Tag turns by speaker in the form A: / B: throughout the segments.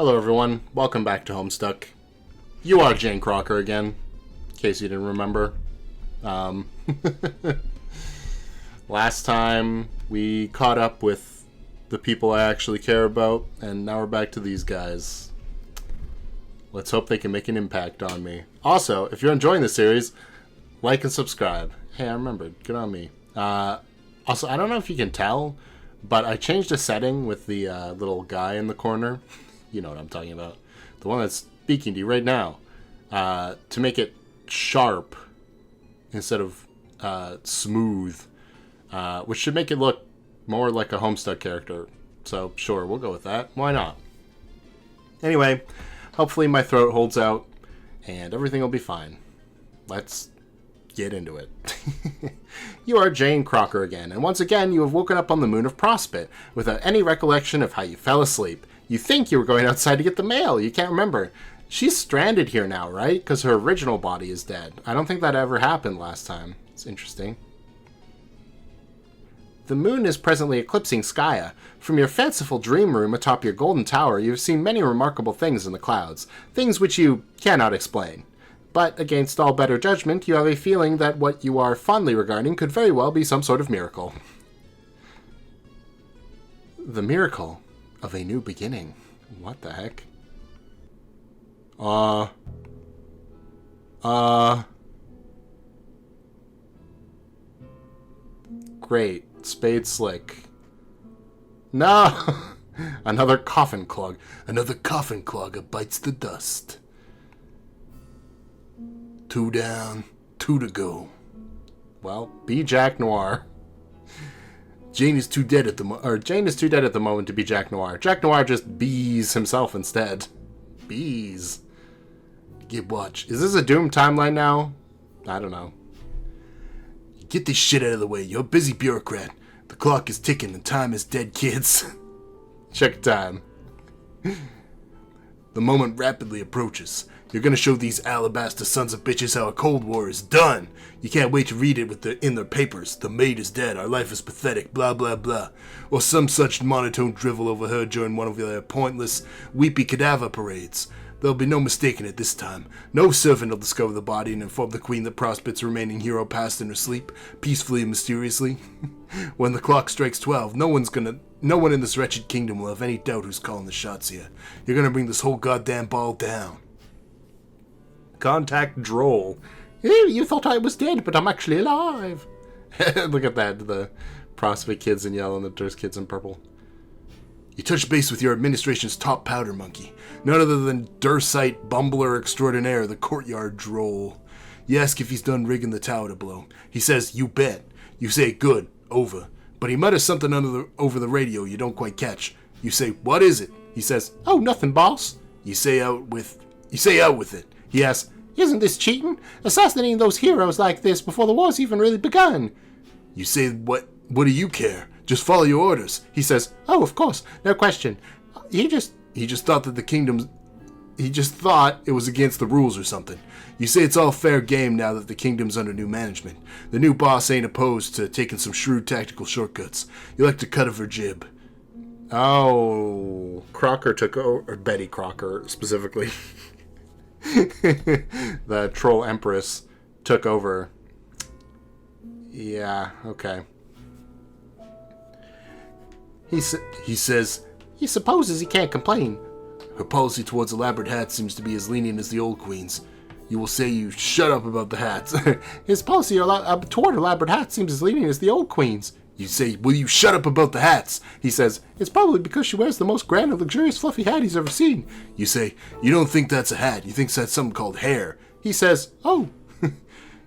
A: Hello everyone, welcome back to Homestuck. You are Jane Crocker again, in case you didn't remember. Last time we caught up with the people I actually care about, and now we're back to these guys. Let's hope they can make an impact on me. Also, if you're enjoying the series, like and subscribe. Hey, I remembered. Good on me. Also, I don't know if you can tell, but I changed a setting with the little guy in the corner. You know what I'm talking about. The one that's speaking to you right now. To make it sharp instead of smooth. Which should make it look more like a Homestuck character. So, sure, we'll go with that. Why not? Anyway, hopefully my throat holds out and everything will be fine. Let's get into it. You are Jane Crocker again, and once again you have woken up on the moon of Prospect without any recollection of how you fell asleep. You think you were going outside to get the mail. You can't remember. She's stranded here now, right? Because her original body is dead. I don't think that ever happened last time. It's interesting. The moon is presently eclipsing Skya. From your fanciful dream room atop your golden tower, you have seen many remarkable things in the clouds. Things which you cannot explain. But against all better judgment, you have a feeling that what you are fondly regarding could very well be some sort of miracle. The miracle of a new beginning. What the heck? Great. Spade slick. No! Another coffin clog. Another coffin clogger bites the dust. 2 down, 2 to go. Well, be Jack Noir. Jane is too dead at the moment to be Jack Noir. Jack Noir just bees himself instead. Bees. Get watch. Is this a Doom timeline now? I don't know. Get this shit out of the way. You're a busy bureaucrat. The clock is ticking and time is dead, kids. Check time. The moment rapidly approaches. You're gonna show these alabaster sons of bitches how a Cold War is done. You can't wait to read it in their papers. The maid is dead. Our life is pathetic. Blah, blah, blah. Or some such monotone drivel overheard during one of their pointless, weepy cadaver parades. There'll be no mistaking it this time. No servant will discover the body and inform the queen that Prospect's remaining hero passed in her sleep, peacefully and mysteriously. When the clock strikes 12, no one in this wretched kingdom will have any doubt who's calling the shots here. You're gonna bring this whole goddamn ball down. Contact Droll. You thought I was dead, but I'm actually alive. Look at that, the Prospect kids in yellow and the Durst kids in purple. You touch base with your administration's top powder monkey, none other than Dursite Bumbler Extraordinaire, the courtyard Droll. You ask if he's done rigging the tower to blow. He says, you bet. You say, good, over. But he mutters something over the radio you don't quite catch. You say, what is it? He says, oh, nothing, boss. You say out with it. He asks, isn't this cheating? Assassinating those heroes like this before the war's even really begun. You say, what do you care? Just follow your orders. He says, oh, of course, no question. He just thought it was against the rules or something. You say it's all fair game now that the kingdom's under new management. The new boss ain't opposed to taking some shrewd tactical shortcuts. You like to cut of her jib. Oh, Crocker took over, or Betty Crocker specifically. The troll empress took over. Yeah, okay. He says, he supposes he can't complain. Her policy towards elaborate hats seems to be as lenient as the old queen's. You will say you shut up about the hats. His policy toward elaborate hats seems as lenient as the old queen's. You say, will you shut up about the hats? He says, it's probably because she wears the most grand and luxurious fluffy hat he's ever seen. You say, you don't think that's a hat. You think that's something called hair. He says, oh.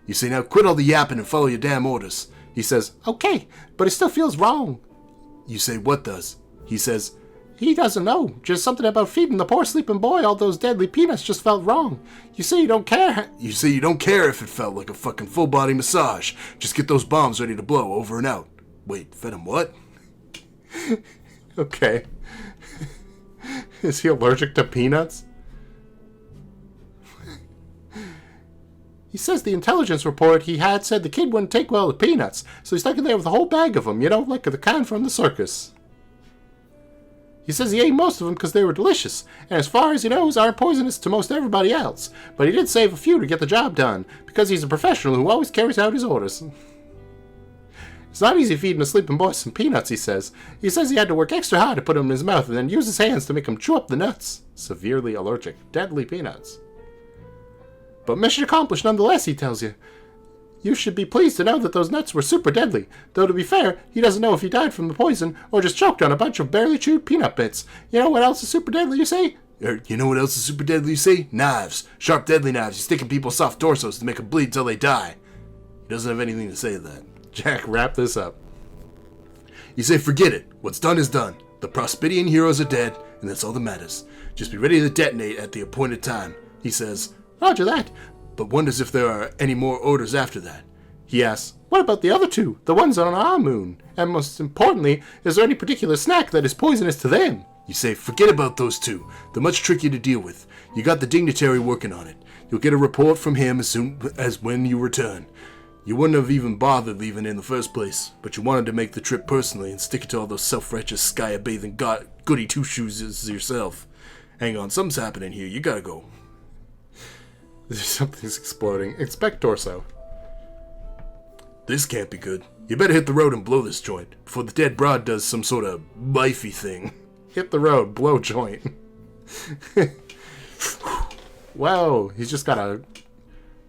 A: You say, now quit all the yapping and follow your damn orders. He says, okay, but it still feels wrong. You say, what does? He says, he doesn't know. Just something about feeding the poor sleeping boy all those deadly peanuts just felt wrong. You say you don't care. You say you don't care if it felt like a fucking full body massage. Just get those bombs ready to blow over and out. Wait, fed him what? Okay. Is he allergic to peanuts? He says the intelligence report he had said the kid wouldn't take well to peanuts, so he stuck in there with a whole bag of them, you know, like the kind from the circus. He says he ate most of them because they were delicious, and as far as he knows, aren't poisonous to most everybody else. But he did save a few to get the job done, because he's a professional who always carries out his orders. It's not easy feeding a sleeping boy some peanuts, he says. He says he had to work extra hard to put them in his mouth and then use his hands to make him chew up the nuts. Severely allergic. Deadly peanuts. But mission accomplished nonetheless, he tells you. You should be pleased to know that those nuts were super deadly. Though to be fair, he doesn't know if he died from the poison or just choked on a bunch of barely chewed peanut bits. You know what else is super deadly, you say?
B: You know what else is super deadly, you say? Knives. Sharp, deadly knives. You stick in people's soft torsos to make them bleed till they die. He doesn't have anything to say to that.
A: Jack, wrap this up.
B: You say, forget it. What's done is done. The Prospedian heroes are dead, and that's all that matters. Just be ready to detonate at the appointed time. He says,
A: Roger that.
B: But wonders if there are any more orders after that.
A: He asks, what about the other two, the ones on our moon? And most importantly, is there any particular snack that is poisonous to them?
B: You say, forget about those two. They're much trickier to deal with. You got the dignitary working on it. You'll get a report from him as soon as when you return. You wouldn't have even bothered leaving in the first place, but you wanted to make the trip personally and stick it to all those self-righteous sky-bathing goody two-shoes yourself. Hang on, something's happening here. You gotta go.
A: Something's exploding. Expect torso.
B: This can't be good. You better hit the road and blow this joint before the dead broad does some sort of lifey thing.
A: Hit the road, blow joint. Whoa, he's just got a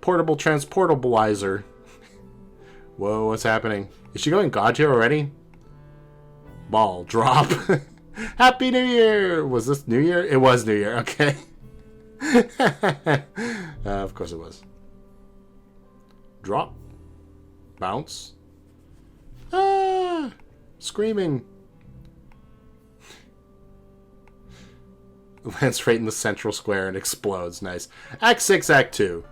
A: portable transportabilizer. Whoa, what's happening? Is she going God tier already? Ball drop. Happy New Year! Was this New Year? It was New Year, okay. Of course it was. Drop. Bounce. Ah! Screaming. Lands right in the central square and explodes. Nice. Act 6, Act 2.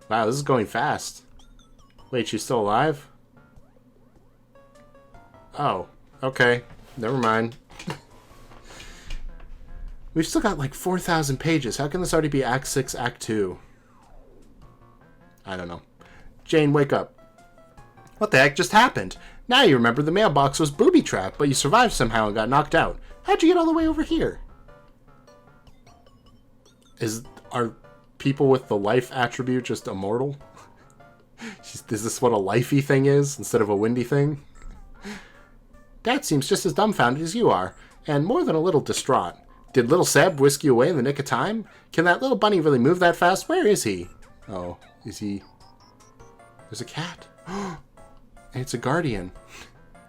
A: Wow, this is going fast. Wait, she's still alive? Oh, okay. Never mind. We've still got like 4,000 pages. How can this already be Act 6, Act 2? I don't know. Jane, wake up. What the heck just happened? Now you remember the mailbox was booby-trapped, but you survived somehow and got knocked out. How'd you get all the way over here? Are people with the life attribute just immortal? Is this what a lifey thing is instead of a windy thing? Dad seems just as dumbfounded as you are, and more than a little distraught. Did little Seb whisk you away in the nick of time? Can that little bunny really move that fast? Where is he? Oh, is he... There's a cat. It's a guardian.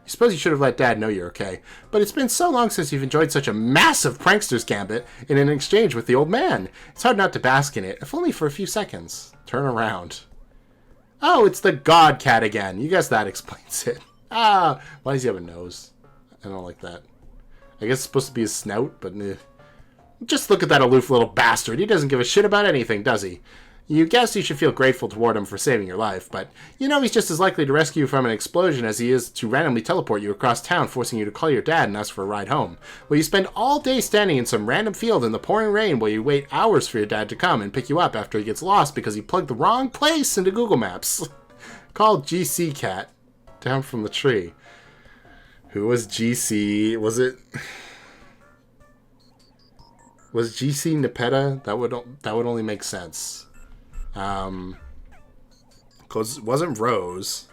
A: You suppose you should have let Dad know you're okay, but it's been so long since you've enjoyed such a massive prankster's gambit in an exchange with the old man. It's hard not to bask in it, if only for a few seconds. Turn around. Oh, it's the god cat again. You guess that explains it. Ah, why does he have a nose? I don't like that. I guess it's supposed to be his snout, but... Just look at that aloof little bastard. He doesn't give a shit about anything, does he? You guess you should feel grateful toward him for saving your life, but you know he's just as likely to rescue you from an explosion as he is to randomly teleport you across town, forcing you to call your dad and ask for a ride home. Will you spend all day standing in some random field in the pouring rain while you wait hours for your dad to come and pick you up after he gets lost because he plugged the wrong place into Google Maps? Call GC Cat down from the tree. Who was GC? Was GC Nepeta? That would only make sense. Because it wasn't Rose.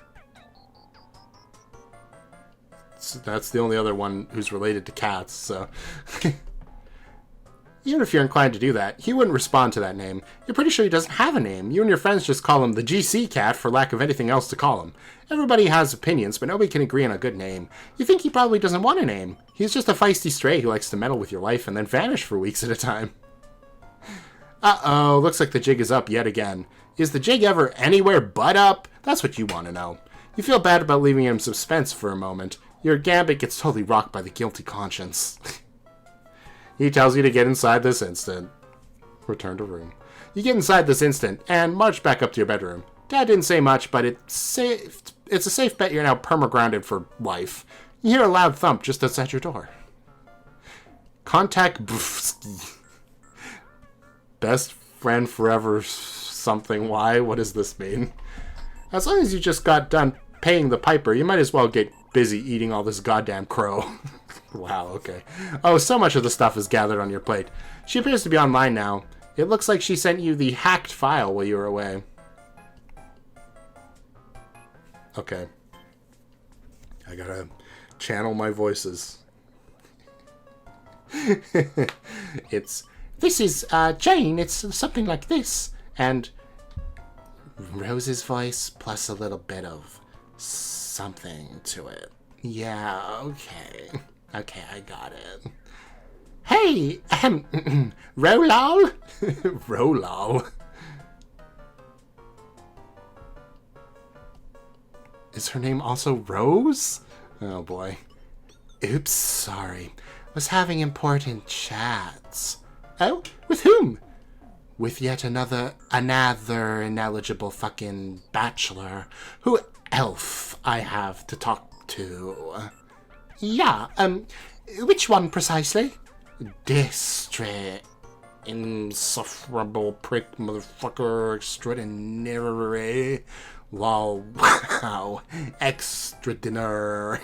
A: So that's the only other one who's related to cats, so... Even if you're inclined to do that, he wouldn't respond to that name. You're pretty sure he doesn't have a name. You and your friends just call him the GC Cat for lack of anything else to call him. Everybody has opinions, but nobody can agree on a good name. You think he probably doesn't want a name. He's just a feisty stray who likes to meddle with your life and then vanish for weeks at a time. Uh-oh, looks like the jig is up yet again. Is the jig ever anywhere but up? That's what you want to know. You feel bad about leaving him in suspense for a moment. Your gambit gets totally rocked by the guilty conscience. He tells you to get inside this instant. Return to room. You get inside this instant and march back up to your bedroom. Dad didn't say much, but it's a safe bet you're now perma-grounded for life. You hear a loud thump just outside your door. Contact Best friend forever something. Why? What does this mean? As long as you just got done paying the piper, you might as well get busy eating all this goddamn crow. Wow, okay. Oh, so much of the stuff is gathered on your plate. She appears to be online now. It looks like she sent you the hacked file while you were away. Okay. I gotta channel my voices. This is, Jane, it's something like this. And Rose's voice plus a little bit of something to it. Yeah, okay. Okay, I got it. Hey, Rolal? Rolal? Is her name also Rose? Oh boy. Oops, sorry. Was having important chats. Oh, with whom? With yet another ineligible fucking bachelor. Who else I have to talk to? Yeah, which one precisely? District. Insufferable prick motherfucker extraordinary. Wow. Extra dinner.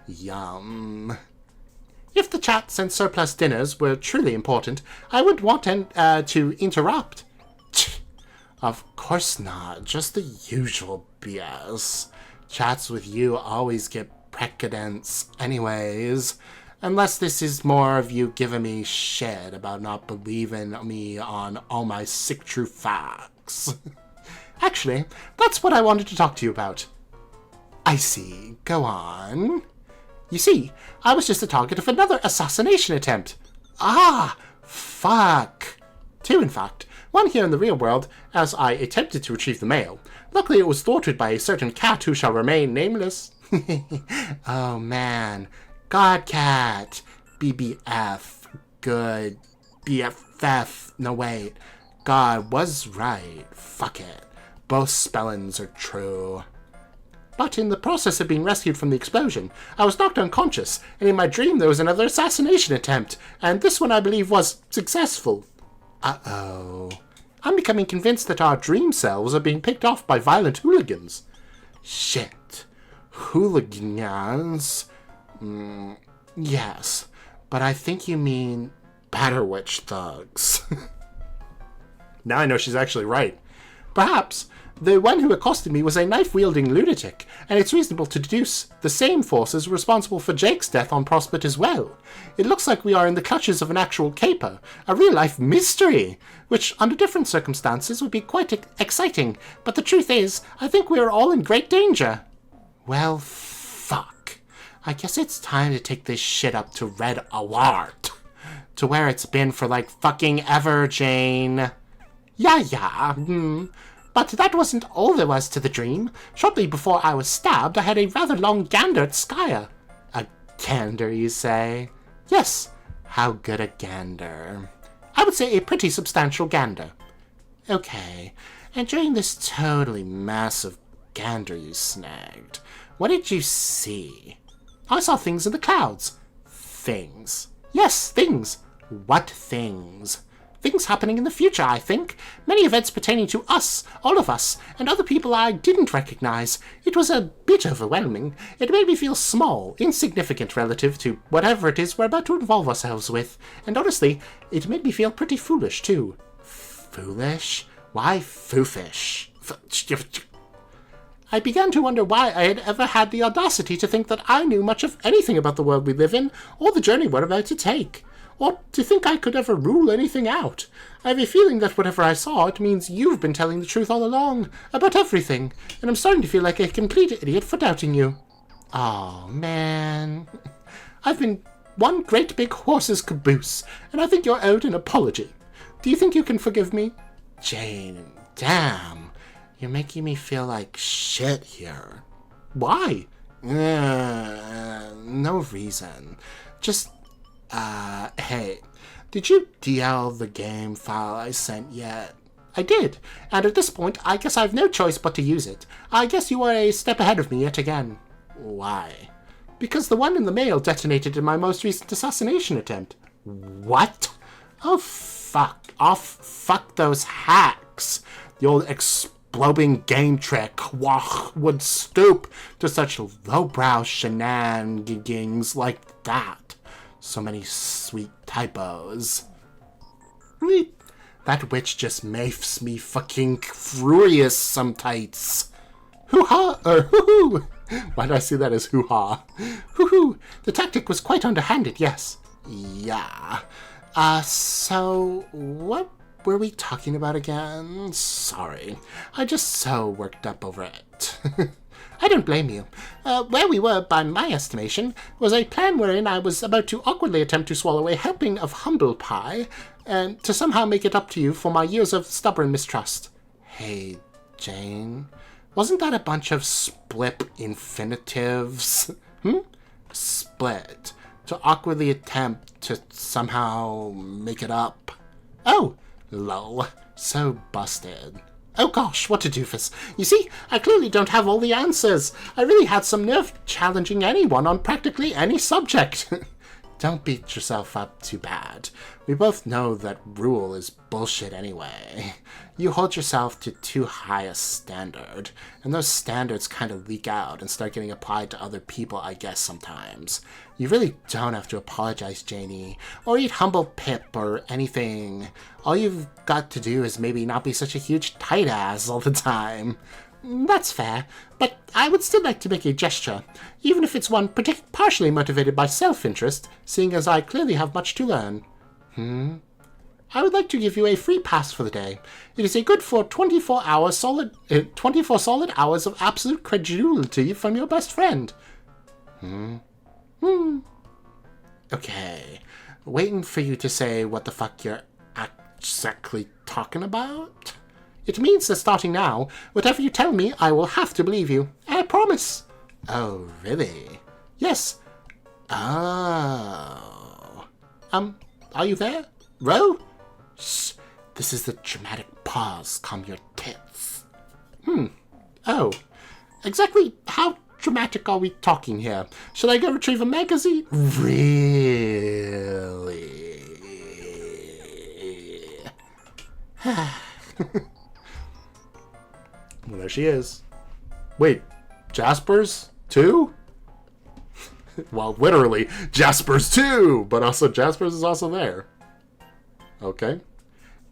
A: Yum. If the chats and surplus dinners were truly important, I wouldn't want to interrupt. Of course not. Just the usual BS. Chats with you always get precedence anyways. Unless this is more of you giving me shit about not believing me on all my sick true facts. Actually, that's what I wanted to talk to you about. I see. Go on. You see, I was just the target of another assassination attempt. Ah, fuck. Two, in fact. One here in the real world, as I attempted to retrieve the mail. Luckily, it was thwarted by a certain cat who shall remain nameless. Oh, man. God cat. BBF. Good. BFF. No, wait. God was right. Fuck it. Both spellings are true. But in the process of being rescued from the explosion, I was knocked unconscious, and in my dream there was another assassination attempt, and this one I believe was successful. Uh-oh. I'm becoming convinced that our dream selves are being picked off by violent hooligans. Shit. Hooligans? Yes, but I think you mean Batterwitch thugs. Now I know she's actually right. Perhaps the one who accosted me was a knife-wielding lunatic, and it's reasonable to deduce the same forces responsible for Jake's death on Prospect as well. It looks like we are in the clutches of an actual caper, a real-life mystery, which, under different circumstances, would be quite exciting, but the truth is, I think we are all in great danger. Well, fuck. I guess it's time to take this shit up to Red Alert. To where it's been for like fucking ever, Jane. Yeah. But that wasn't all there was to the dream. Shortly before I was stabbed, I had a rather long gander at Skya. A gander, you say? Yes. How good a gander? I would say a pretty substantial gander. Okay. And during this totally massive gander you snagged, what did you see? I saw things in the clouds. Things. Yes, things. What things? Things happening in the future, I think. Many events pertaining to us, all of us, and other people I didn't recognize. It was a bit overwhelming. It made me feel small, insignificant relative to whatever it is we're about to involve ourselves with. And honestly, it made me feel pretty foolish, too. Foolish? Why foofish? I began to wonder why I had ever had the audacity to think that I knew much of anything about the world we live in, or the journey we're about to take. Or to think I could ever rule anything out. I have a feeling that whatever I saw, it means you've been telling the truth all along, about everything, and I'm starting to feel like a complete idiot for doubting you. Oh, man. I've been one great big horse's caboose, and I think you're owed an apology. Do you think you can forgive me? Jane, damn. You're making me feel like shit here. Why? No reason. Just... hey, did you DL the game file I sent yet? I did, and at this point, I guess I've no choice but to use it. I guess you are a step ahead of me yet again. Why? Because the one in the mail detonated in my most recent assassination attempt. What? Oh, fuck. Oh, fuck those hacks. The old blobing game trick would stoop to such lowbrow shenanigans like that. So many sweet typos. That witch just makes me fucking furious sometimes. Hoo-ha, or hoo-hoo. Why did I see that as hoo-ha? Hoo-hoo. The tactic was quite underhanded, yes. Yeah. So what were we talking about again? Sorry. I just so worked up over it. I don't blame you. Where we were, by my estimation, was a plan wherein I was about to awkwardly attempt to swallow a helping of humble pie, and to somehow make it up to you for my years of stubborn mistrust. Hey, Jane, wasn't that a bunch of split infinitives? Split. To awkwardly attempt to somehow make it up. Oh, lol. So busted. Oh gosh, what a doofus. You see, I clearly don't have all the answers. I really had some nerve challenging anyone on practically any subject. Don't beat yourself up too bad. We both know that rule is bullshit anyway. You hold yourself to too high a standard, and those standards kind of leak out and start getting applied to other people, I guess, sometimes. You really don't have to apologize, Janie, or eat humble pip or anything. All you've got to do is maybe not be such a huge tight ass all the time. That's fair, but I would still like to make a gesture, even if it's one partially motivated by self-interest, seeing as I clearly have much to learn. I would like to give you a free pass for the day. It is a good for 24 solid hours of absolute credulity from your best friend. Okay, waiting for you to say what the fuck you're exactly talking about? It means that starting now, whatever you tell me, I will have to believe you. I promise. Oh, really? Yes. Oh. Are you there? Ro? Shh. This is the dramatic pause. Calm your tits. Oh. Exactly how dramatic are we talking here? Should I go retrieve a magazine? Really? Well, there she is. Wait, Jaspers too? Well, literally, Jaspers too! But also, Jaspers is also there. Okay.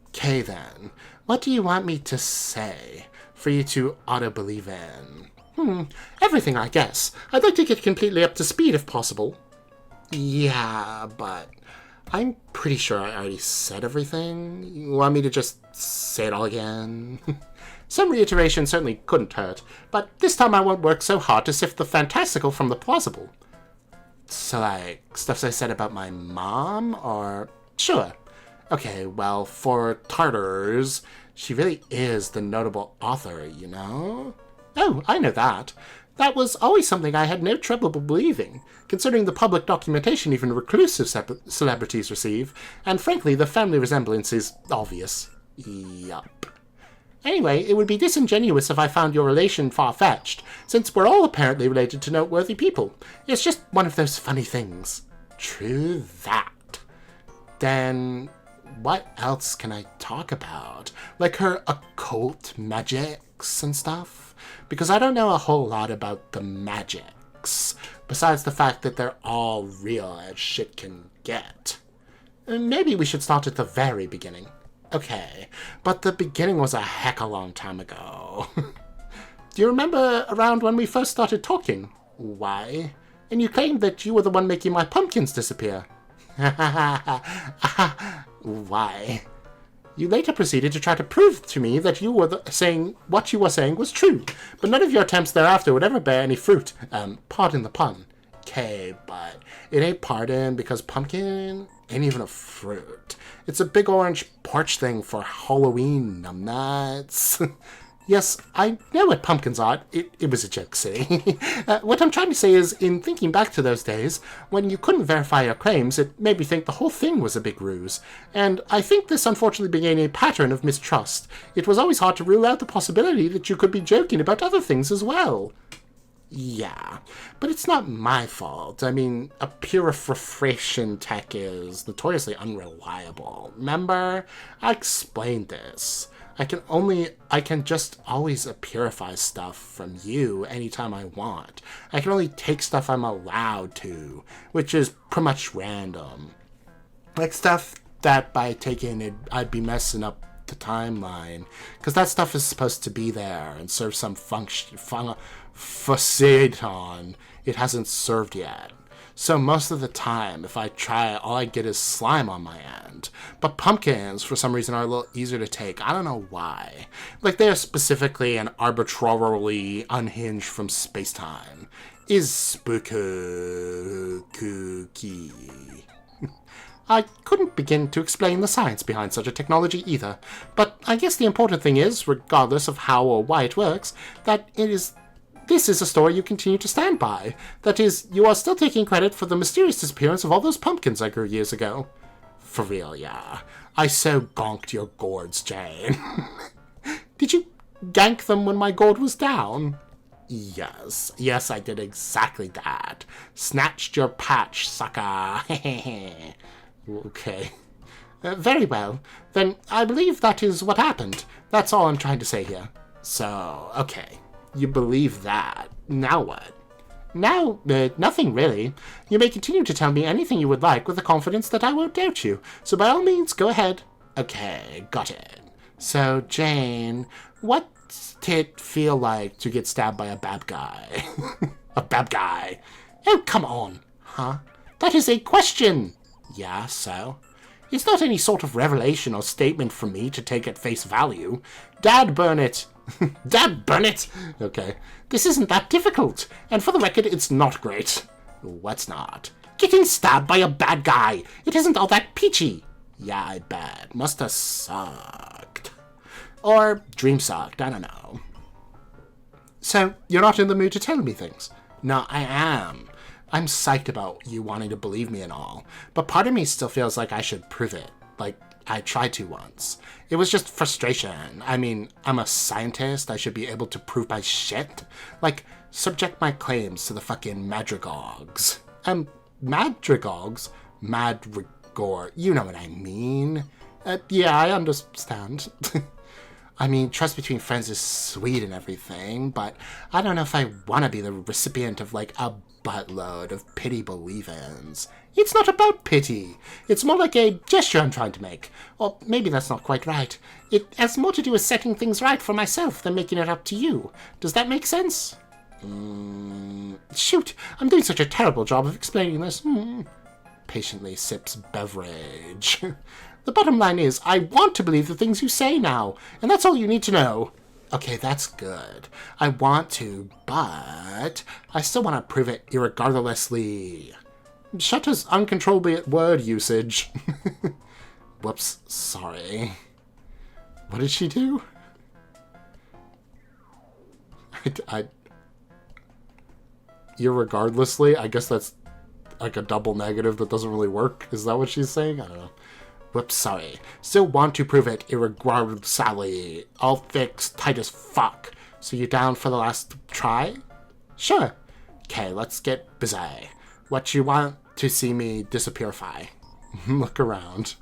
A: Okay, then. What do you want me to say for you to auto-believe in? Everything, I guess. I'd like to get completely up to speed if possible. Yeah, but I'm pretty sure I already said everything. You want me to just say it all again? Some reiteration certainly couldn't hurt, but this time I won't work so hard to sift the fantastical from the plausible. So, like, stuff I said about my mom, or... Sure. Okay, well, for starters, she really is the notable author, you know? Oh, I know that. That was always something I had no trouble believing, considering the public documentation even reclusive celebrities receive, and frankly, the family resemblance is obvious. Yup. Anyway, it would be disingenuous if I found your relation far-fetched, since we're all apparently related to noteworthy people. It's just one of those funny things. True that. Then, what else can I talk about? Like her occult magics and stuff? Because I don't know a whole lot about the magics, besides the fact that they're all real as shit can get. Maybe we should start at the very beginning. Okay, but the beginning was a heck of a long time ago. Do you remember around when we first started talking? Why? And you claimed that you were the one making my pumpkins disappear. Why? You later proceeded to try to prove to me that you were saying what you were saying was true, but none of your attempts thereafter would ever bear any fruit. Pardon the pun. Okay, but it ain't pardon because pumpkin ain't even a fruit. It's a big orange porch thing for Halloween, numbnuts. Yes, I know what pumpkins are. It was a joke, silly. What I'm trying to say is, in thinking back to those days, when you couldn't verify your claims, it made me think the whole thing was a big ruse. And I think this unfortunately became a pattern of mistrust. It was always hard to rule out the possibility that you could be joking about other things as well. Yeah, but it's not my fault. I mean, a purification tech is notoriously unreliable. Remember? I explained this. I can just always purify stuff from you anytime I want. I can only take stuff I'm allowed to, which is pretty much random. Like stuff that by taking it, I'd be messing up the timeline. Because that stuff is supposed to be there and serve some facade it hasn't served yet. So most of the time, if I try, all I get is slime on my end. But pumpkins, for some reason, are a little easier to take. I don't know why. Like, they are specifically and arbitrarily unhinged from space-time. Is spooky. I couldn't begin to explain the science behind such a technology either. But I guess the important thing is, regardless of how or why it works, this is a story you continue to stand by. That is, you are still taking credit for the mysterious disappearance of all those pumpkins I grew years ago. For real, yeah. I so gonked your gourds, Jane. Did you gank them when my gourd was down? Yes, I did exactly that. Snatched your patch, sucker. Okay. Very well. Then I believe that is what happened. That's all I'm trying to say here. So, okay. You believe that. Now what? Now, nothing really. You may continue to tell me anything you would like with the confidence that I won't doubt you. So by all means, go ahead. Okay, got it. So, Jane, what's it feel like to get stabbed by a bad guy? A bad guy? Oh, come on. Huh? That is a question. Yeah, so? It's not any sort of revelation or statement for me to take at face value. Dad burn it. Dad burn it! Okay. This isn't that difficult. And for the record, it's not great. What's not? Getting stabbed by a bad guy. It isn't all that peachy. Yeah, I bet. Must have sucked. Or dream sucked. I don't know. So, you're not in the mood to tell me things? No, I am. I'm psyched about you wanting to believe me and all. But part of me still feels like I should prove it. Like, I tried to once. It was just frustration. I mean, I'm a scientist. I should be able to prove my shit. Like, subject my claims to the fucking madrigogs. Madrigogs? Madrigor. You know what I mean. Yeah, I understand. I mean, trust between friends is sweet and everything, but I don't know if I want to be the recipient of, like, a buttload of pity believe-ins. It's not about pity. It's more like a gesture I'm trying to make. Or maybe that's not quite right. It has more to do with setting things right for myself than making it up to you. Does that make sense? Shoot, I'm doing such a terrible job of explaining this. Patiently sips beverage. The bottom line is, I want to believe the things you say now, and that's all you need to know. Okay, that's good. I want to, but I still want to prove it irregardlessly. Shutter's uncontrollable word usage. Whoops, sorry. What did she do? Irregardlessly? I guess that's like a double negative that doesn't really work. Is that what she's saying? I don't know. Whoops, sorry. Still want to prove it irregardlessly. All fixed, tight as fuck. So you down for the last try? Sure. Okay, let's get busy. What you want to see me disappearify? Look around.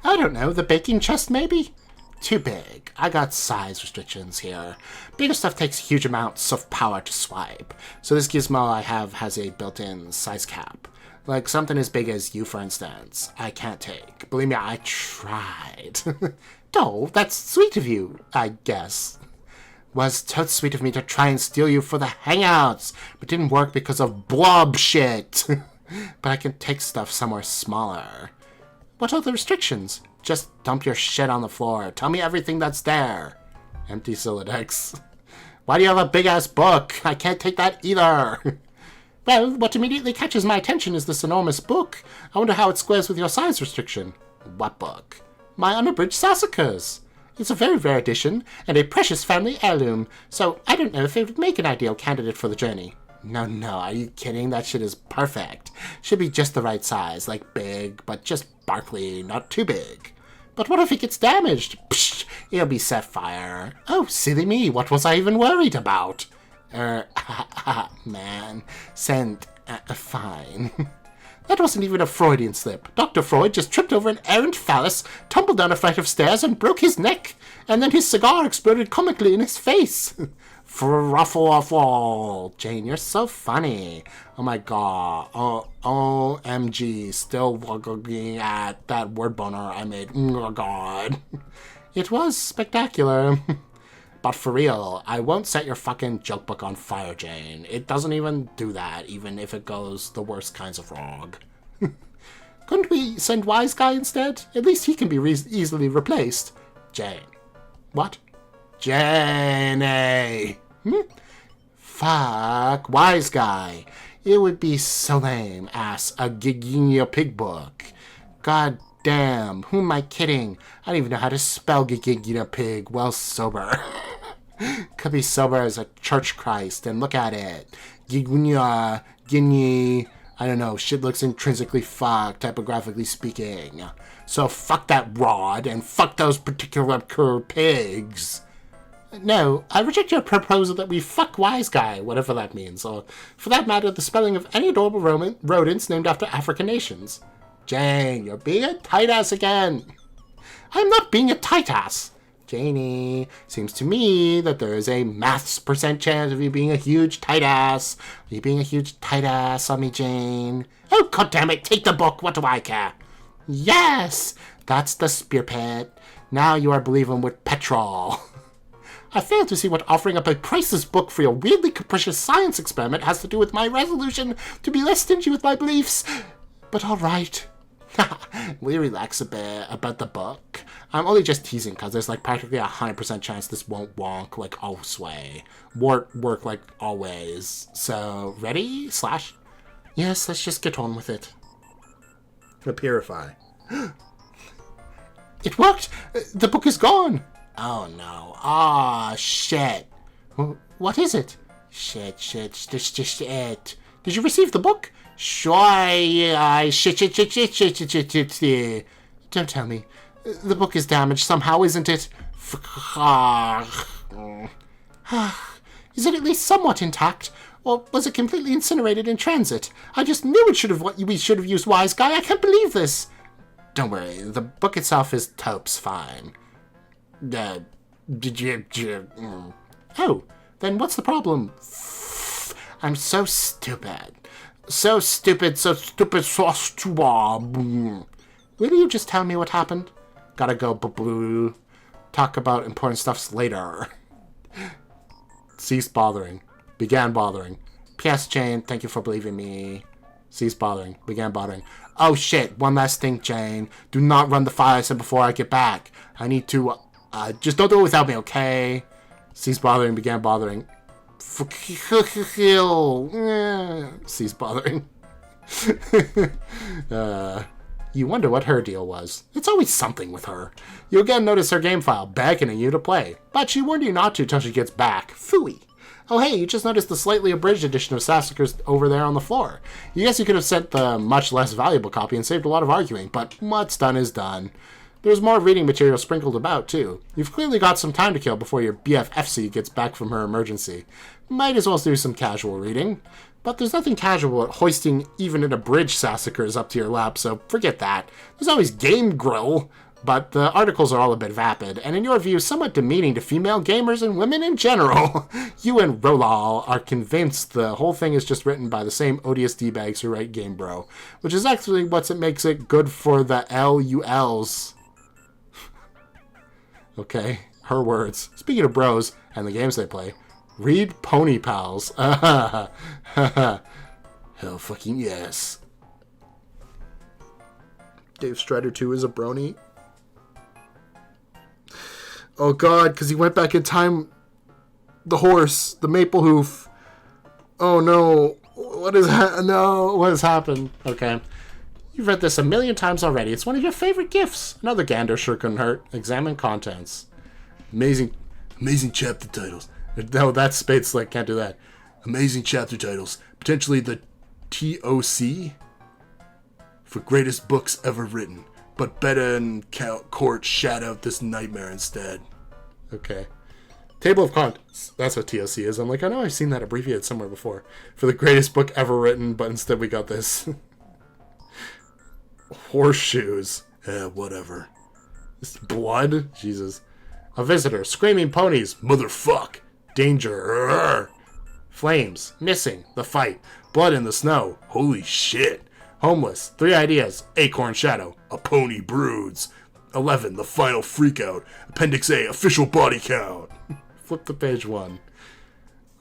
A: I don't know, the baking chest maybe? Too big. I got size restrictions here. Bigger stuff takes huge amounts of power to swipe. So this gizmo I have has a built-in size cap. Like something as big as you, for instance, I can't take. Believe me, I tried. Oh, that's sweet of you, I guess. Was totes sweet of me to try and steal you for the hangouts, but didn't work because of blob shit. But I can take stuff somewhere smaller. What are the restrictions? Just dump your shit on the floor. Tell me everything that's there. Empty Sylladex. Why do you have a big-ass book? I can't take that either. Well, what immediately catches my attention is this enormous book. I wonder how it squares with your size restriction. What book? My unabridged Sassacres. It's a very rare edition, and a precious family heirloom, so I don't know if it would make an ideal candidate for the journey. No, are you kidding? That shit is perfect. Should be just the right size, like big, but just sparkly, not too big. But what if it gets damaged? Psh, it'll be set fire. Oh, silly me, what was I even worried about? Man, fine.
C: That wasn't even a Freudian slip. Dr. Freud just tripped over an errant phallus, tumbled down a flight of stairs, and broke his neck. And then his cigar exploded comically in his face. Fruffle. Jane, you're so funny. Oh my god. OMG. Still looking at that word boner I made. Oh god. It was spectacular. But for real, I won't set your fucking joke book on fire, Jane. It doesn't even do that, even if it goes the worst kinds of wrong. Couldn't we send Wise Guy instead? At least he can be easily replaced. Jane. What? Jane. Fuck Wise Guy. It would be so lame as a Giginia pig book. God damn, who am I kidding? I don't even know how to spell Giginia pig while sober. Could be sober as a church Christ, and look at it. Gigunia, Guinea, I don't know, shit looks intrinsically fucked, typographically speaking. So fuck that rod, and fuck those particular pigs. No, I reject your proposal that we fuck Wise Guy, whatever that means, or for that matter, the spelling of any adorable rodents named after African nations. Jane, you're being a tight ass again. I'm not being a tight ass. Janie, seems to me that there is a maths percent chance of you being a huge tight ass. Are you being a huge tight ass on me, Jane? Oh, goddammit, take the book, what do I care? Yes, that's the spear pit. Now you are believing with petrol. I fail to see what offering up a priceless book for your weirdly capricious science experiment has to do with my resolution to be less stingy with my beliefs. But all right. Will you relax a bit about the book? I'm only just teasing because there's like practically 100% chance this won't wonk like always. Work like always. So, ready? Slash? Yes, let's just get on with it.
A: The Purify.
C: It worked! The book is gone! Oh no. Ah, shit. What is it? Shit. Did you receive the book? Sure, shit. Don't tell me. The book is damaged somehow, isn't it? Is it at least somewhat intact? Or was it completely incinerated in transit? I just knew we should have used Wise Guy. I can't believe this. Don't worry, the book itself is tops fine. Oh, then what's the problem? I'm so stupid. So stupid. Will you just tell me what happened? Gotta go, blue. Talk about important stuffs later. Cease bothering. Began bothering. P.S. Jane, thank you for believing me. Cease bothering. Began bothering. Oh shit, one last thing, Jane. Do not run the fire sim before I get back. I need to, just don't do it without me, okay? Cease bothering. Began bothering. Cease bothering. You wonder what her deal was. It's always something with her. You again notice her game file, beckoning you to play. But she warned you not to till she gets back. Phooey. Oh hey, you just noticed the slightly abridged edition of Sassacres over there on the floor. You guess you could have sent the much less valuable copy and saved a lot of arguing, but what's done is done. There's more reading material sprinkled about, too. You've clearly got some time to kill before your BFFC gets back from her emergency. Might as well do some casual reading. But there's nothing casual at hoisting even an abridged Sassacres up to your lap, so forget that. There's always Game Grill, but the articles are all a bit vapid, and in your view, somewhat demeaning to female gamers and women in general. You and Rolal are convinced the whole thing is just written by the same odious D-bags who write Game Bro, which is actually what makes it good for the LULs. Okay, her words. Speaking of bros and the games they play, read Pony Pals. Hell fucking yes.
A: Dave Strider 2 is a brony. Oh god, because he went back in time. The horse, the maple hoof. Oh no. What has happened? Okay. You've read this a million times already. It's one of your favorite gifts. Another gander sure couldn't hurt. Examine contents.
B: Amazing chapter titles.
A: No, that's Spade Slick. Can't do that.
B: Amazing chapter titles. Potentially the TOC for greatest books ever written. But better and Court shout out this nightmare instead.
A: Okay. Table of contents. That's what TOC is. I'm like, I know I've seen that abbreviated somewhere before. For the greatest book ever written, but instead we got this. Horseshoes.
B: Whatever.
A: Blood? Jesus. A visitor. Screaming ponies.
B: Motherfuck.
A: Danger. Flames. Missing. The fight. Blood in the snow.
B: Holy shit.
A: Homeless. 3 ideas. Acorn shadow.
B: A pony broods. 11. The final freakout. Appendix A. Official body count.
A: Flip to page 1.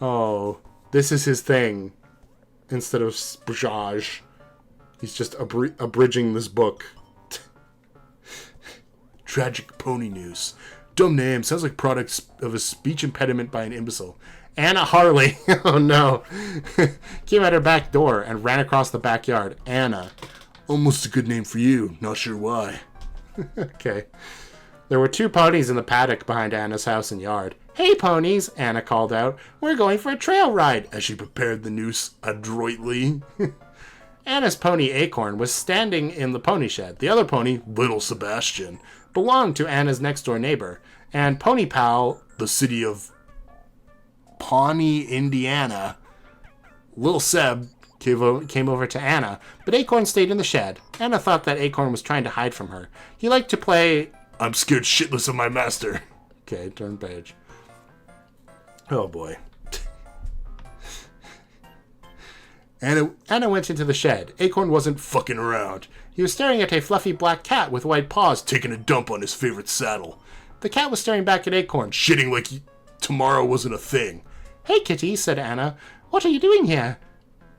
A: Oh, this is his thing. Instead of Spjaj. He's just abridging this book.
B: Tragic pony news. Dumb name. Sounds like products of a speech impediment by an imbecile.
A: Anna Harley. Oh no. Came out her back door and ran across the backyard. Anna.
B: Almost a good name for you. Not sure why.
A: Okay. There were 2 ponies in the paddock behind Anna's house and yard. Hey ponies, Anna called out. We're going for a trail ride.
B: As she prepared the noose adroitly.
A: Anna's pony Acorn was standing in the pony shed. The other pony,
B: Little Sebastian,
A: belonged to Anna's next door neighbor. And Pony Pal,
B: the city of Pawnee, Indiana.
A: Lil Seb, came over to Anna, but Acorn stayed in the shed. Anna thought that Acorn was trying to hide from her. He liked to play...
B: I'm scared shitless of my master.
A: Okay, turn page.
B: Oh boy.
A: Anna went into the shed. Acorn wasn't
B: fucking around.
A: He was staring at a fluffy black cat with white paws,
B: taking a dump on his favorite saddle.
A: The cat was staring back at Acorn,
B: shitting like tomorrow wasn't a thing.
A: Hey, kitty, said Anna. What are you doing here?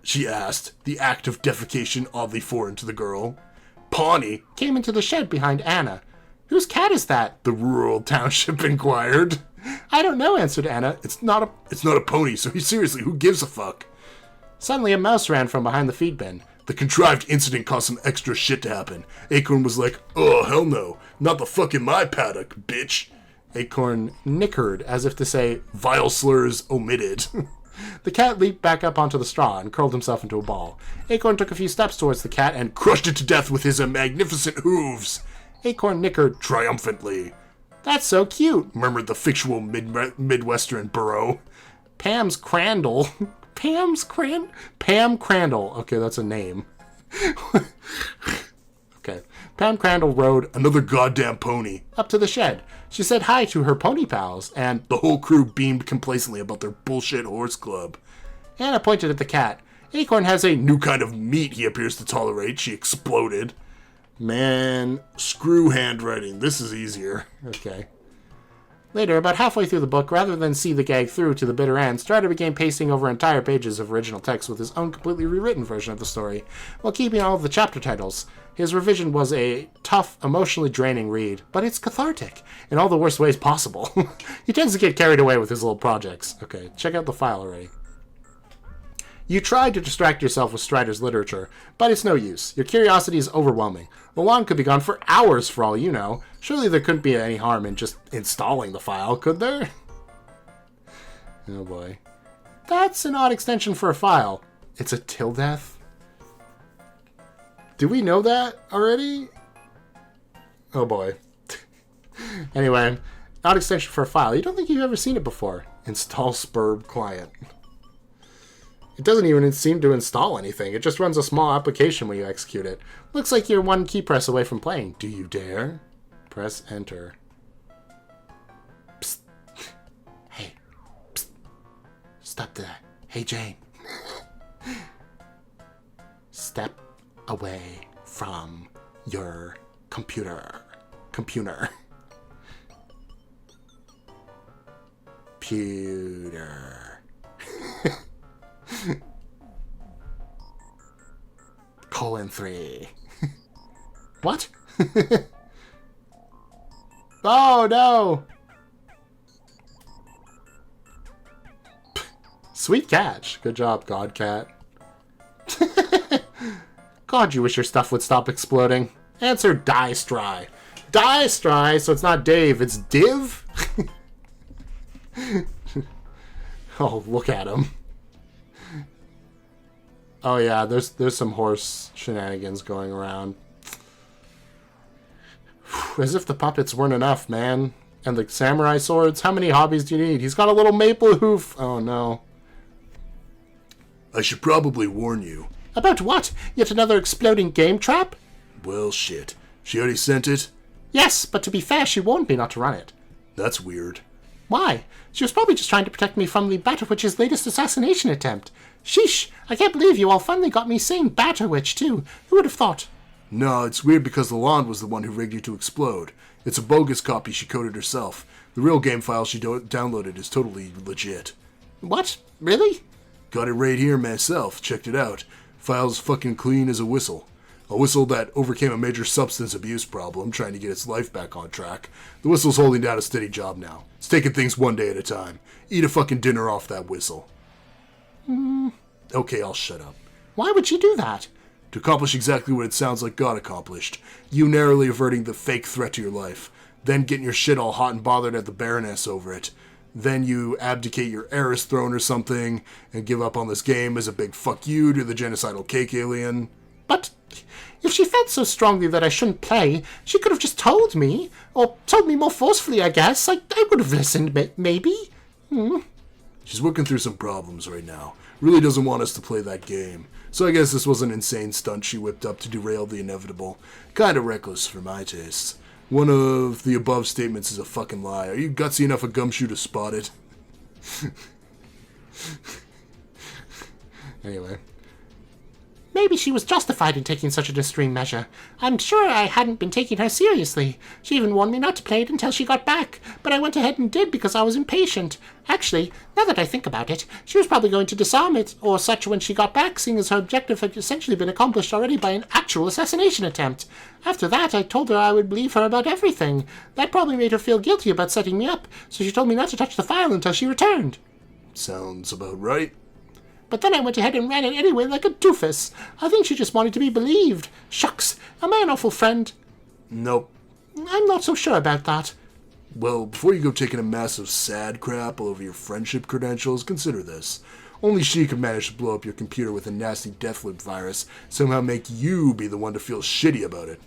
B: She asked, the act of defecation oddly foreign to the girl. Pawnee
A: came into the shed behind Anna. Whose cat is that?
B: The rural township inquired.
A: I don't know, answered Anna.
B: It's not a pony, so seriously, who gives a fuck?
A: Suddenly a mouse ran from behind the feed bin.
B: The contrived incident caused some extra shit to happen. Acorn was like, oh, hell no. Not the fuck in my paddock, bitch.
A: Acorn nickered, as if to say,
B: vile slurs omitted.
A: The cat leaped back up onto the straw and curled himself into a ball. Acorn took a few steps towards the cat and
B: crushed it to death with his magnificent hooves.
A: Acorn nickered
B: triumphantly.
A: That's so cute,
B: murmured the fictional Midwestern burro.
A: Pam Crandall. Okay, that's a name. Okay. Pam Crandall rode
B: another goddamn pony
A: up to the shed. She said hi to her pony pals, and
B: the whole crew beamed complacently about their bullshit horse club.
A: Anna pointed at the cat. Acorn has a
B: new kind of meat he appears to tolerate, she exploded.
A: Man,
B: screw handwriting. This is easier.
A: Okay. Later, about halfway through the book, rather than see the gag through to the bitter end, Strider began pasting over entire pages of original text with his own completely rewritten version of the story, while keeping all of the chapter titles. His revision was a tough, emotionally draining read, but it's cathartic, in all the worst ways possible. He tends to get carried away with his little projects. Okay, check out the file already. You tried to distract yourself with Strider's literature, but it's no use. Your curiosity is overwhelming. The lawn could be gone for hours for all you know. Surely there couldn't be any harm in just installing the file, could there? Oh boy. That's an odd extension for a file. It's a tildeath? Do we know that already? Oh boy. Anyway, odd extension for a file. You don't think you've ever seen it before. Install Sburb client. It doesn't even seem to install anything. It just runs a small application when you execute it. Looks like you're one key press away from playing. Do you dare? Press enter. Psst. Hey. Psst. Stop that. Hey, Jane. Step away from your computer. Computer. :3. What? Oh no! Sweet catch. Good job, Godcat. God, you wish your stuff would stop exploding. Answer Die Stry. Die Stry, so it's not Dave, it's Div? Oh, look at him. Oh yeah, there's some horse shenanigans going around. As if the puppets weren't enough, man. And the samurai swords? How many hobbies do you need? He's got a little maple hoof. Oh no.
B: I should probably warn you.
A: About what? Yet another exploding game trap?
B: Well, shit. She already sent it?
C: Yes, but to be fair, she warned me not to run it.
B: That's weird.
C: Why? She was probably just trying to protect me from the Batterwitch's latest assassination attempt. Sheesh, I can't believe you all finally got me saying Batterwitch, too. Who would have thought?
B: No, it's weird because Lalonde was the one who rigged you to explode. It's a bogus copy she coded herself. The real game file she downloaded is totally legit.
C: What? Really?
B: Got it right here myself. Checked it out. File's fucking clean as a whistle. A whistle that overcame a major substance abuse problem, trying to get its life back on track. The whistle's holding down a steady job now. It's taking things one day at a time. Eat a fucking dinner off that whistle. Okay, I'll shut up.
C: Why would she do that?
B: To accomplish exactly what it sounds like got accomplished. You narrowly averting the fake threat to your life. Then getting your shit all hot and bothered at the Baroness over it. Then you abdicate your heiress throne or something, and give up on this game as a big fuck you to the genocidal cake alien.
C: But if she felt so strongly that I shouldn't play, she could have just told me. Or told me more forcefully, I guess. I would have listened, maybe.
B: She's working through some problems right now. Really doesn't want us to play that game. So I guess this was an insane stunt she whipped up to derail the inevitable. Kinda reckless for my tastes. One of the above statements is a fucking lie. Are you gutsy enough a gumshoe to spot it?
C: Anyway. Maybe she was justified in taking such an extreme measure. I'm sure I hadn't been taking her seriously. She even warned me not to play it until she got back, but I went ahead and did because I was impatient. Actually, now that I think about it, she was probably going to disarm it or such when she got back, seeing as her objective had essentially been accomplished already by an actual assassination attempt. After that, I told her I would believe her about everything. That probably made her feel guilty about setting me up, so she told me not to touch the file until she returned.
B: Sounds about right.
C: But then I went ahead and ran it anyway like a doofus. I think she just wanted to be believed. Shucks, am I an awful friend?
B: Nope.
C: I'm not so sure about that.
B: Well, before you go taking a massive sad crap all over your friendship credentials, consider this. Only she could manage to blow up your computer with a nasty Deathloop virus, somehow make you be the one to feel shitty about it.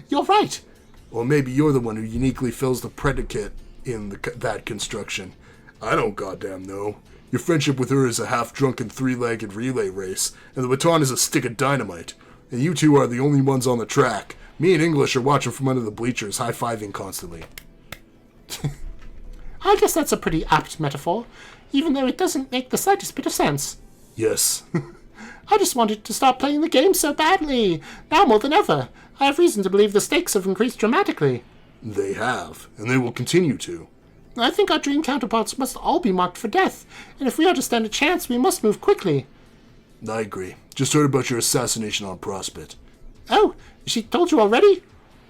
C: You're right.
B: Or maybe you're the one who uniquely fills the predicate in that construction. I don't goddamn know. Your friendship with her is a half-drunken three-legged relay race, and the baton is a stick of dynamite. And you two are the only ones on the track. Me and English are watching from under the bleachers, high-fiving constantly.
C: I guess that's a pretty apt metaphor, even though it doesn't make the slightest bit of sense.
B: Yes.
C: I just wanted to start playing the game so badly. Now more than ever. I have reason to believe the stakes have increased dramatically.
B: They have, and they will continue to.
C: I think our dream counterparts must all be marked for death, and if we are to stand a chance, we must move quickly.
B: I agree. Just heard about your assassination on Prospect.
C: Oh, she told you already?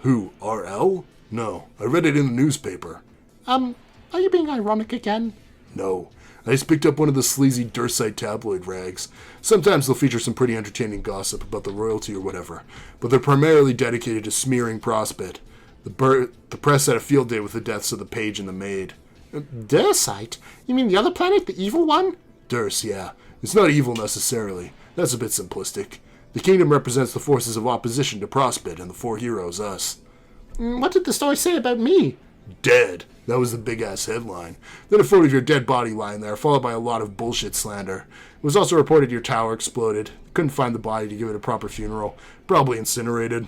B: Who, RL? No, I read it in the newspaper.
C: Are you being ironic again?
B: No, I just picked up one of the sleazy Dursite tabloid rags. Sometimes they'll feature some pretty entertaining gossip about the royalty or whatever, but they're primarily dedicated to smearing Prospect. The press had a field day with the deaths of the page and the maid.
C: Dursite? You mean the other planet, the evil one?
B: Durs, yeah. It's not evil necessarily. That's a bit simplistic. The kingdom represents the forces of opposition to Prospect and the four heroes, us.
C: What did the story say about me?
B: Dead. That was the big-ass headline. Then a photo of your dead body lying there, followed by a lot of bullshit slander. It was also reported your tower exploded. Couldn't find the body to give it a proper funeral. Probably incinerated.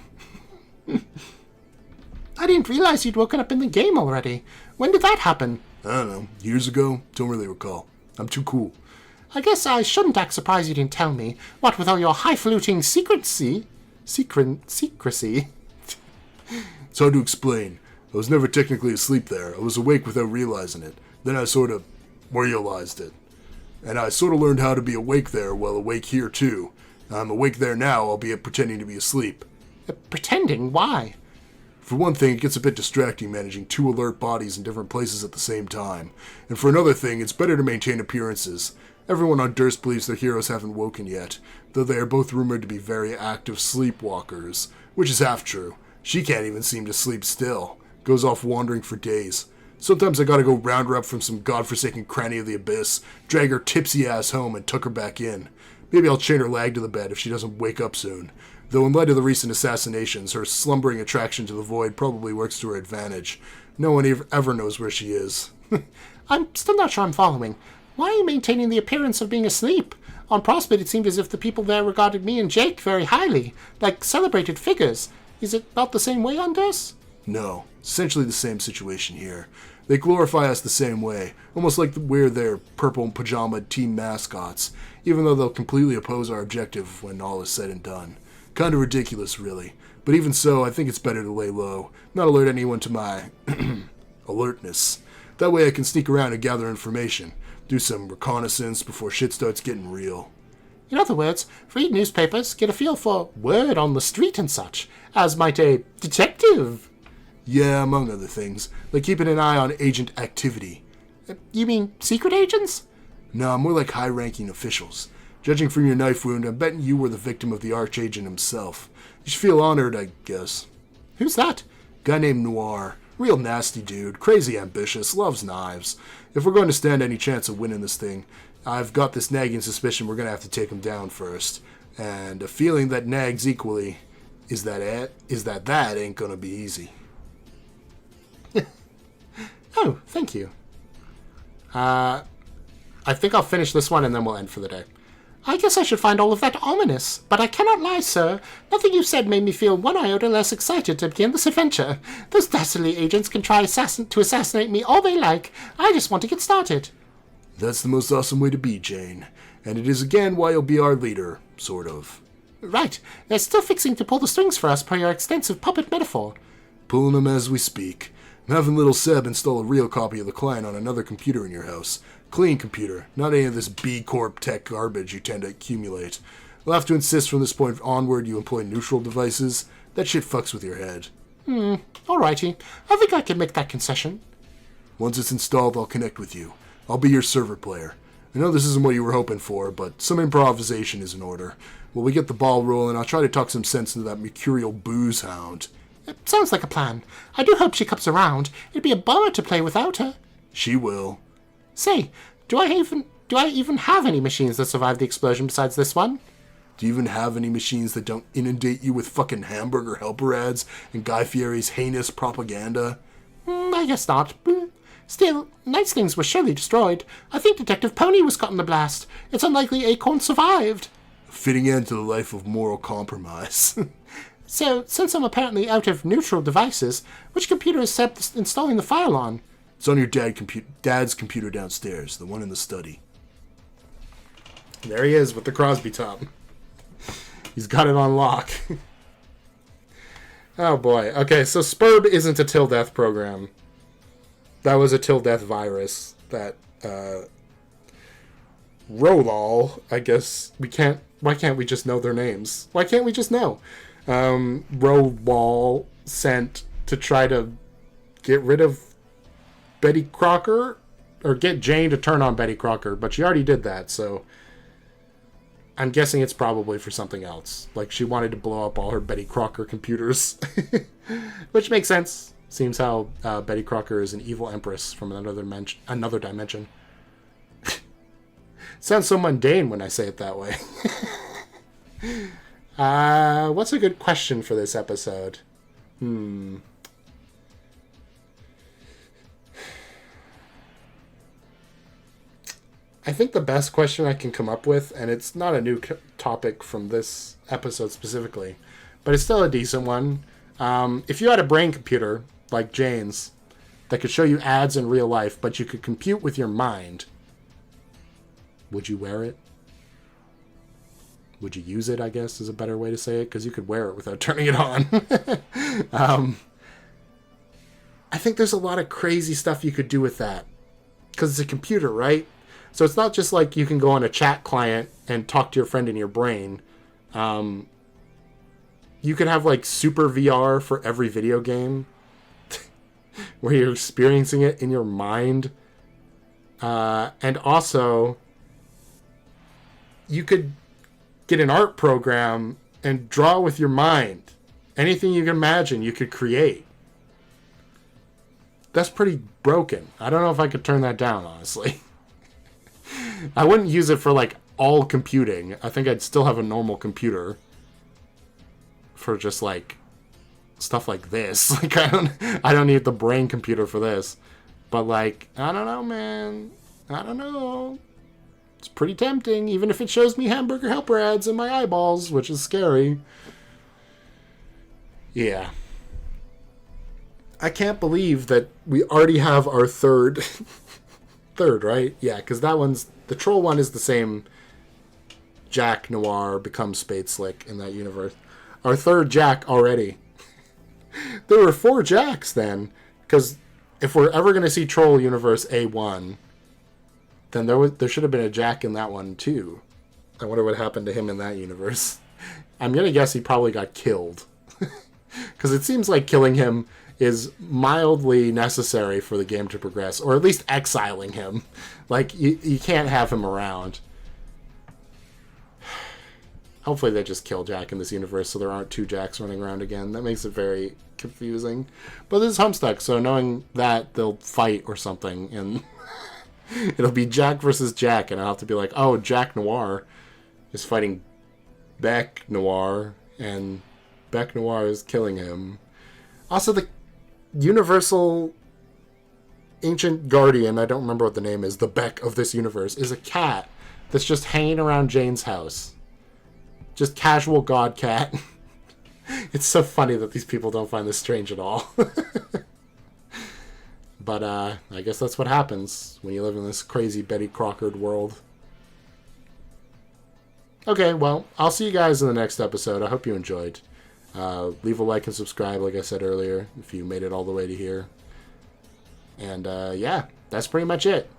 C: I didn't realize you'd woken up in the game already. When did that happen?
B: I don't know. Years ago? Don't really recall. I'm too cool.
C: I guess I shouldn't act surprised you didn't tell me. What with all your highfalutin secrecy? Secrecy?
B: It's hard to explain. I was never technically asleep there. I was awake without realizing it. Then I sort of realized it. And I sort of learned how to be awake there while awake here too. I'm awake there now, albeit pretending to be asleep.
C: Pretending? Why?
B: For one thing, it gets a bit distracting managing two alert bodies in different places at the same time. And for another thing, it's better to maintain appearances. Everyone on Durst believes their heroes haven't woken yet, though they are both rumored to be very active sleepwalkers, which is half true. She can't even seem to sleep still. Goes off wandering for days. Sometimes I gotta go round her up from some godforsaken cranny of the abyss, drag her tipsy ass home and tuck her back in. Maybe I'll chain her lag to the bed if she doesn't wake up soon. Though in light of the recent assassinations, her slumbering attraction to the void probably works to her advantage. No one ever knows where she is.
C: I'm still not sure I'm following. Why are you maintaining the appearance of being asleep? On Prospect, it seemed as if the people there regarded me and Jake very highly, like celebrated figures. Is it not the same way on DOS?
B: No, essentially the same situation here. They glorify us the same way, almost like we're their purple pajama team mascots, even though they'll completely oppose our objective when all is said and done. Kinda ridiculous, really. But even so, I think it's better to lay low, not alert anyone to my alertness. That way I can sneak around and gather information, do some reconnaissance before shit starts getting real.
C: In other words, read newspapers, get a feel for word on the street and such, as might a detective.
B: Yeah, among other things, like keeping an eye on agent activity.
C: You mean secret agents?
B: No, more like high-ranking officials. Judging from your knife wound, I'm betting you were the victim of the archagent himself. You should feel honored, I guess.
C: Who's that?
B: Guy named Noir. Real nasty dude, crazy ambitious, loves knives. If we're going to stand any chance of winning this thing, I've got this nagging suspicion we're going to have to take him down first. And a feeling that nags equally is that ain't going to be easy.
C: Oh, thank you. I think I'll finish this one and then we'll end for the day. I guess I should find all of that ominous, but I cannot lie, sir. Nothing you said made me feel one iota less excited to begin this adventure. Those dastardly agents can try to assassinate me all they like. I just want to get started.
B: That's the most awesome way to be, Jane. And it is again why you'll be our leader, sort of.
C: Right. They're still fixing to pull the strings for us per your extensive puppet metaphor.
B: Pulling them as we speak. I'm having little Seb install a real copy of the client on another computer in your house. Clean computer, not any of this B Corp tech garbage you tend to accumulate. We'll have to insist from this point onward you employ neutral devices. That shit fucks with your head.
C: Alrighty. I think I can make that concession.
B: Once it's installed, I'll connect with you. I'll be your server player. I know this isn't what you were hoping for, but some improvisation is in order. While we get the ball rolling, I'll try to talk some sense into that mercurial booze hound.
C: It sounds like a plan. I do hope she comes around. It'd be a bummer to play without her.
B: She will.
C: Say, do I even have any machines that survived the explosion besides this one?
B: Do you even have any machines that don't inundate you with fucking hamburger helper ads and Guy Fieri's heinous propaganda?
C: I guess not. Still, nice things were surely destroyed. I think Detective Pony was caught in the blast. It's unlikely Acorn survived.
B: A fitting end to the life of moral compromise.
C: So, since I'm apparently out of neutral devices, which computer is Seb installing the file on?
B: It's on your dad's computer downstairs, the one in the study.
A: There he is with the Crosby top. He's got it on lock. Oh boy. Okay, so Sburb isn't a till death program. That was a till death virus that Rolol, I guess why can't we just know their names? Why can't we just know? Rolol sent to try to get rid of Betty Crocker, or get Jane to turn on Betty Crocker, but she already did that, so I'm guessing it's probably for something else. Like, she wanted to blow up all her Betty Crocker computers. Which makes sense. Seems how Betty Crocker is an evil empress from another dimension. Sounds so mundane when I say it that way. What's a good question for this episode? I think the best question I can come up with, and it's not a new topic from this episode specifically, but it's still a decent one. If you had a brain computer, like Jane's, that could show you ads in real life, but you could compute with your mind, would you wear it? Would you use it, I guess, is a better way to say it, because you could wear it without turning it on. I think there's a lot of crazy stuff you could do with that, because it's a computer, right? So it's not just like you can go on a chat client and talk to your friend in your brain. You could have like super VR for every video game where you're experiencing it in your mind. And also, you could get an art program and draw with your mind. Anything you can imagine, you could create. That's pretty broken. I don't know if I could turn that down, honestly. I wouldn't use it for like all computing. I think I'd still have a normal computer for just like stuff like this. Like I don't need the brain computer for this. But like, I don't know, man. I don't know. It's pretty tempting, even if it shows me Hamburger Helper ads in my eyeballs, which is scary. Yeah. I can't believe that we already have our third... third, right? Yeah, because that one's... The troll one is the same... Jack Noir becomes Spade Slick in that universe. Our third Jack already. There were 4 Jacks then, because if we're ever going to see Troll Universe A1, then there should have been a Jack in that one too. I wonder what happened to him in that universe. I'm going to guess he probably got killed. Because it seems like killing him is mildly necessary for the game to progress, or at least exiling him. Like, you can't have him around. Hopefully they just kill Jack in this universe so there aren't 2 Jacks running around again. That makes it very confusing. But this is Homestuck, so knowing that they'll fight or something, and it'll be Jack versus Jack, and I'll have to be like, oh, Jack Noir is fighting Beck Noir, and Beck Noir is killing him. Also, the Universal Ancient Guardian, I don't remember what the name is, the Beck of this universe, is a cat that's just hanging around Jane's house. Just casual god cat. It's so funny that these people don't find this strange at all. But I guess that's what happens when you live in this crazy Betty Crocker world. Okay, well, I'll see you guys in the next episode. I hope you enjoyed. Leave a like and subscribe, like I said earlier, if you made it all the way to here. And yeah, that's pretty much it.